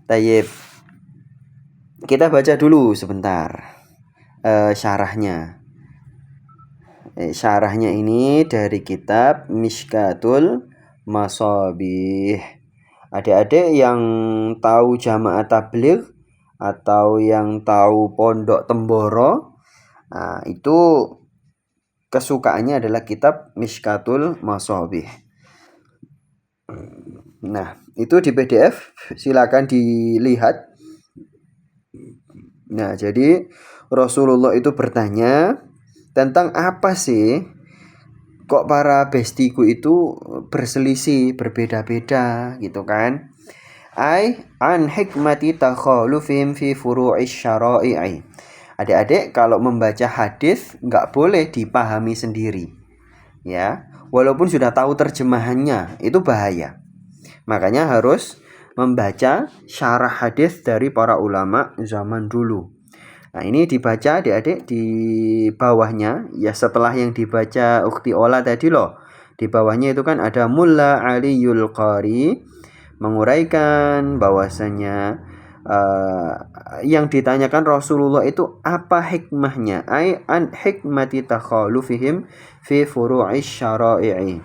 Tayyib. Kita baca dulu sebentar syarahnya. Syarahnya ini dari kitab Mishkatul Masabih. Adik-adik yang tahu Jamaah Tabligh atau yang tahu Pondok Temboro, itu kesukaannya adalah kitab Mishkatul Masabih. Nah, itu di PDF, silakan dilihat. Nah, jadi Rasulullah itu bertanya tentang apa sih kok para bestiku itu berselisih, berbeda-beda gitu kan. An hikmati takhalufihim fi furu'is syara'i. Adik-adik kalau membaca hadis nggak boleh dipahami sendiri. Ya, walaupun sudah tahu terjemahannya, itu bahaya. Makanya harus membaca syarah hadis dari para ulama zaman dulu. Nah, ini dibaca adik-adik di bawahnya, ya setelah yang dibaca Ukhti Ola tadi loh. Di bawahnya itu kan ada Mulla Aliyul Qari menguraikan bahwasanya yang ditanyakan Rasulullah itu apa hikmahnya? An hikmati takhalufihim fi furu'is syara'i.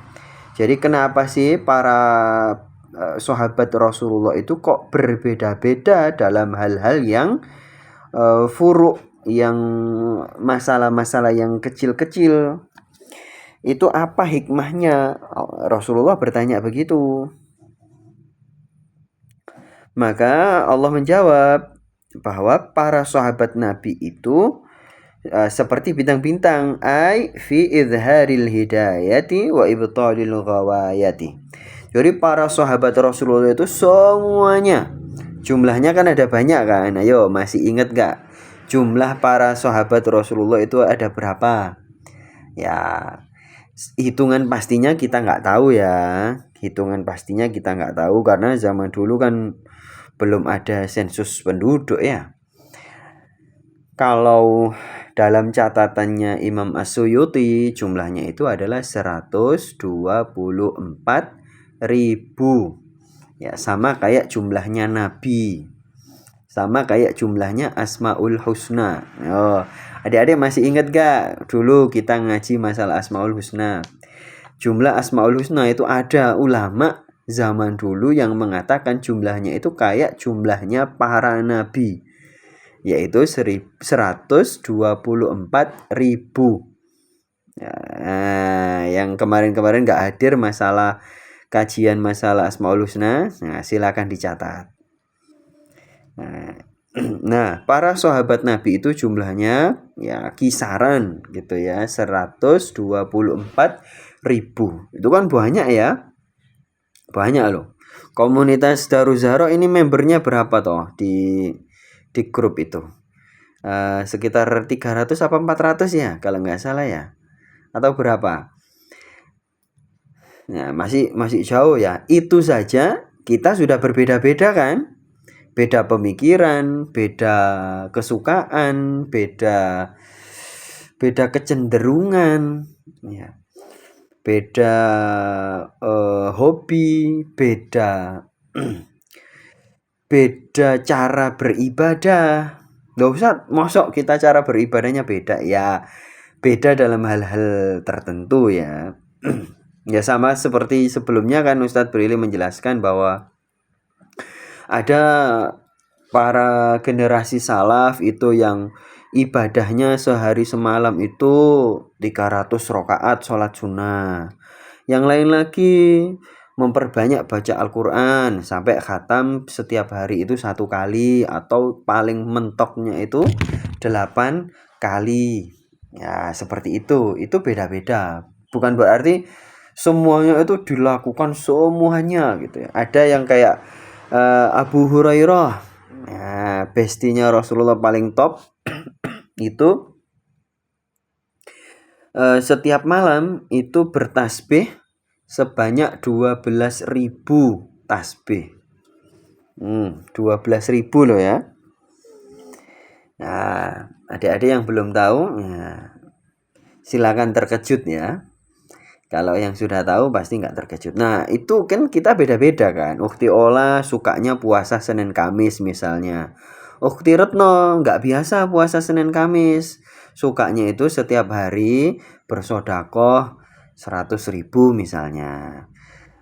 Jadi kenapa sih para sahabat Rasulullah itu kok berbeda-beda dalam hal-hal yang furu', yang masalah-masalah yang kecil-kecil? Itu apa hikmahnya? Rasulullah bertanya begitu. Maka Allah menjawab bahwa para sahabat Nabi itu seperti bintang-bintang, fi izharil hidayati wa ibtalil ghawayati. Jadi para sahabat Rasulullah itu semuanya, jumlahnya kan ada banyak kan. Ayo, masih ingat gak jumlah para sahabat Rasulullah itu ada berapa? Ya, hitungan pastinya kita nggak tahu ya. Hitungan pastinya kita nggak tahu karena zaman dulu kan belum ada sensus penduduk ya. Kalau dalam catatannya Imam As-Suyuti jumlahnya itu adalah 124.000. Ya, sama kayak jumlahnya Nabi. Sama kayak jumlahnya Asmaul Husna. Oh, adik-adik masih ingat gak dulu kita ngaji masalah Asmaul Husna? Jumlah Asmaul Husna itu ada ulama zaman dulu yang mengatakan jumlahnya itu kayak jumlahnya para nabi, yaitu 124.000. Ya, yang kemarin-kemarin gak hadir masalah kajian masalah Asmaul Husna, nah silakan dicatat. Nah, para sahabat Nabi itu jumlahnya ya kisaran gitu ya, 124.000. Itu kan banyak ya. Banyak loh. Komunitas Daruz Zahra ini membernya berapa toh di grup itu? Sekitar 300 apa 400 ya kalau nggak salah ya. Atau berapa? Nah, masih jauh ya. Itu saja kita sudah berbeda-beda kan? Beda pemikiran, beda kesukaan, beda kecenderungan, ya. Beda hobi, beda beda cara beribadah. Nggak usah mosok kita cara beribadahnya beda ya. Beda dalam hal-hal tertentu ya. Ya sama seperti sebelumnya kan Ustadz Brili menjelaskan bahwa ada para generasi salaf itu yang ibadahnya sehari semalam itu 300 rakaat sholat sunnah. Yang lain lagi memperbanyak baca Al-Quran sampai khatam setiap hari itu 1 kali, atau paling mentoknya itu 8 kali. Ya seperti itu beda-beda. Bukan berarti semuanya itu dilakukan semuanya gitu ya. Ada yang kayak Abu Hurairah, nah, bestinya Rasulullah paling top itu setiap malam itu bertasbih sebanyak 12.000 tasbih. 12.000 loh ya. Nah, adik-adik yang belum tahu, silakan terkejut ya. Kalau yang sudah tahu pasti nggak terkejut. Nah, itu kan kita beda-beda kan. Ukti Ola sukanya puasa Senin Kamis misalnya. Ukti Retno nggak biasa puasa Senin Kamis. Sukanya itu setiap hari bersodakoh 100.000 misalnya.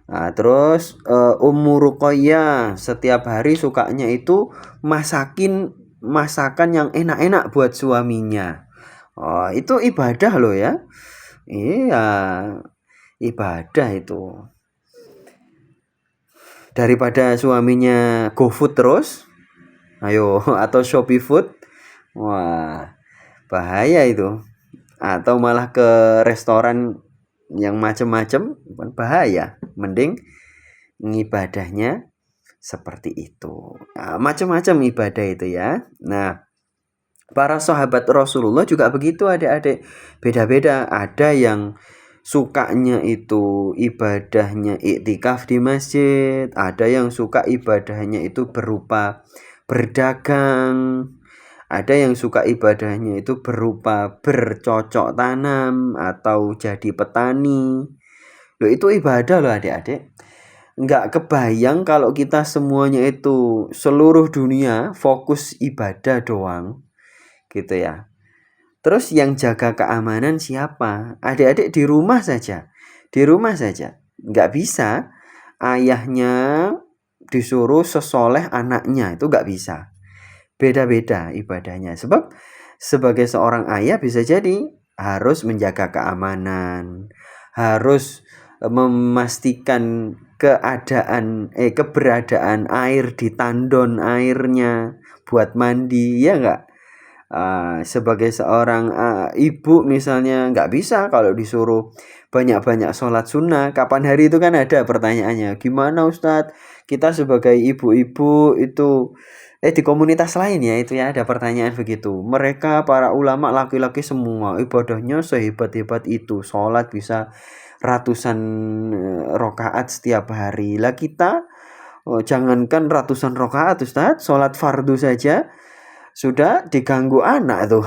Nah, terus Ummu Ruqayyah setiap hari sukanya itu masakin masakan yang enak-enak buat suaminya. Oh, itu ibadah loh ya. Iya, ibadah itu. Daripada suaminya GoFood terus, ayo atau Shopee Food. Wah, bahaya itu. Atau malah ke restoran yang macem-macem, bahaya. Mending ngibadahnya seperti itu. Nah, macam-macam ibadah itu ya. Nah, para sahabat Rasulullah juga begitu adik-adik. Beda-beda. Ada yang sukanya itu ibadahnya iktikaf di masjid, ada yang suka ibadahnya itu berupa berdagang, ada yang suka ibadahnya itu berupa bercocok tanam atau jadi petani. Loh, itu ibadah loh adik-adik. Nggak kebayang kalau kita semuanya itu seluruh dunia fokus ibadah doang gitu ya. Terus yang jaga keamanan siapa? Adik-adik di rumah saja. Di rumah saja. Nggak bisa ayahnya disuruh sesoleh anaknya. Itu nggak bisa. Beda-beda ibadahnya. Sebab sebagai seorang ayah bisa jadi harus menjaga keamanan. Harus memastikan keberadaan air di tandon airnya buat mandi. Ya nggak? Sebagai seorang ibu misalnya nggak bisa kalau disuruh banyak-banyak sholat sunnah. Kapan hari itu kan ada pertanyaannya, gimana Ustadz kita sebagai ibu-ibu itu di komunitas lain ya itu ya ada pertanyaan begitu. Mereka para ulama laki-laki semua ibadahnya sehebat-hebat itu, sholat bisa ratusan rokaat setiap hari. Lah kita jangankan ratusan rokaat Ustadz, sholat fardu saja sudah diganggu anak tuh.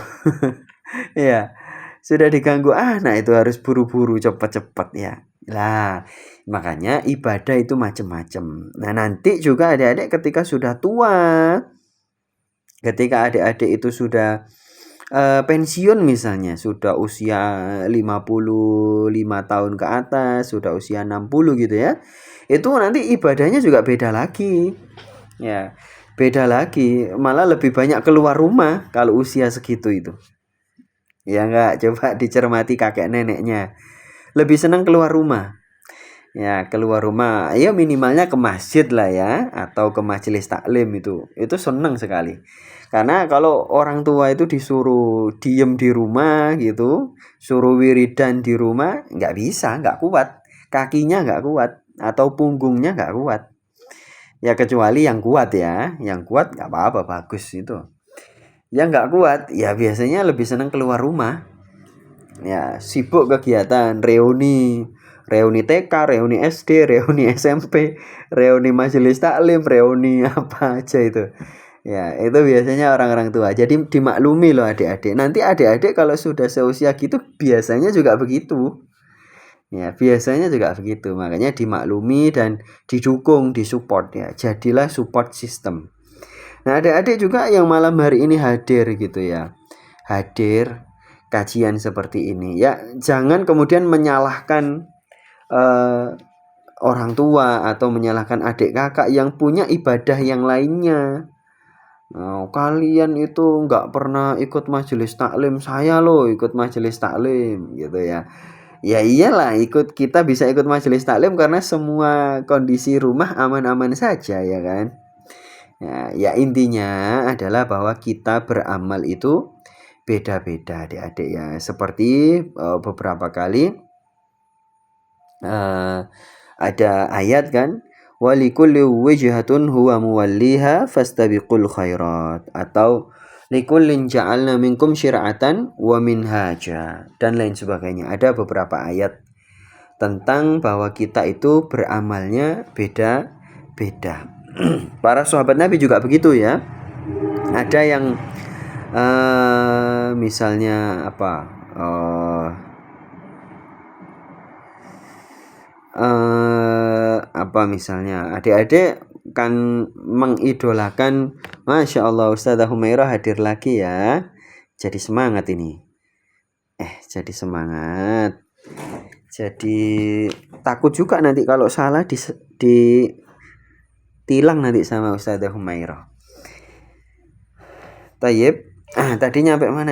Ya, sudah diganggu anak itu harus buru-buru cepet-cepet ya. Lah, makanya ibadah itu macam-macam. Nah, nanti juga adik-adik ketika sudah tua, ketika adik-adik itu sudah pensiun misalnya, sudah usia 55 tahun ke atas, sudah usia 60 gitu ya. Itu nanti ibadahnya juga beda lagi. Ya, beda lagi, malah lebih banyak keluar rumah kalau usia segitu itu. Ya enggak, coba dicermati kakek neneknya. Lebih senang keluar rumah. Ya, keluar rumah. Ya minimalnya ke masjid lah ya, atau ke majelis taklim itu. Itu senang sekali. Karena kalau orang tua itu disuruh diem di rumah gitu, suruh wiridan di rumah, nggak bisa, nggak kuat. Kakinya nggak kuat, atau punggungnya nggak kuat. Ya kecuali yang kuat ya, yang kuat nggak apa-apa, bagus itu. Yang nggak kuat ya biasanya lebih senang keluar rumah. Ya sibuk kegiatan reuni, reuni TK, reuni SD, reuni SMP, reuni majelis taklim, reuni apa aja itu. Ya itu biasanya orang-orang tua. Jadi dimaklumi loh adik-adik. Nanti adik-adik kalau sudah seusia gitu biasanya juga begitu. Ya, biasanya juga begitu. Makanya dimaklumi dan didukung, disupport ya. Jadilah support system. Nah, adik-adik juga yang malam hari ini hadir gitu ya. Hadir kajian seperti ini. Ya, jangan kemudian menyalahkan orang tua atau menyalahkan adik kakak yang punya ibadah yang lainnya. Nah, kalian itu nggak pernah ikut majelis taklim, saya loh ikut majelis taklim gitu ya. Ya iyalah kita bisa ikut majelis taklim karena semua kondisi rumah aman-aman saja ya kan. Ya intinya adalah bahwa kita beramal itu beda-beda adik-adik ya. Seperti beberapa kali ada ayat kan, walikulli wijhatun huwa muwalliha fastabiqul khairat, atau likullin ja'alna minkum syir'atan wa minhaja, dan lain sebagainya. Ada beberapa ayat tentang bahwa kita itu beramalnya beda-beda. Para sahabat Nabi juga begitu ya. Ada yang misalnya apa apa misalnya adik-adik kan mengidolakan, Masya Allah Ustazah Humairah hadir lagi ya, jadi semangat ini, jadi semangat, jadi takut juga nanti kalau salah ditilang nanti sama Ustazah Humairah. Tayyib, tadi nyampe mana?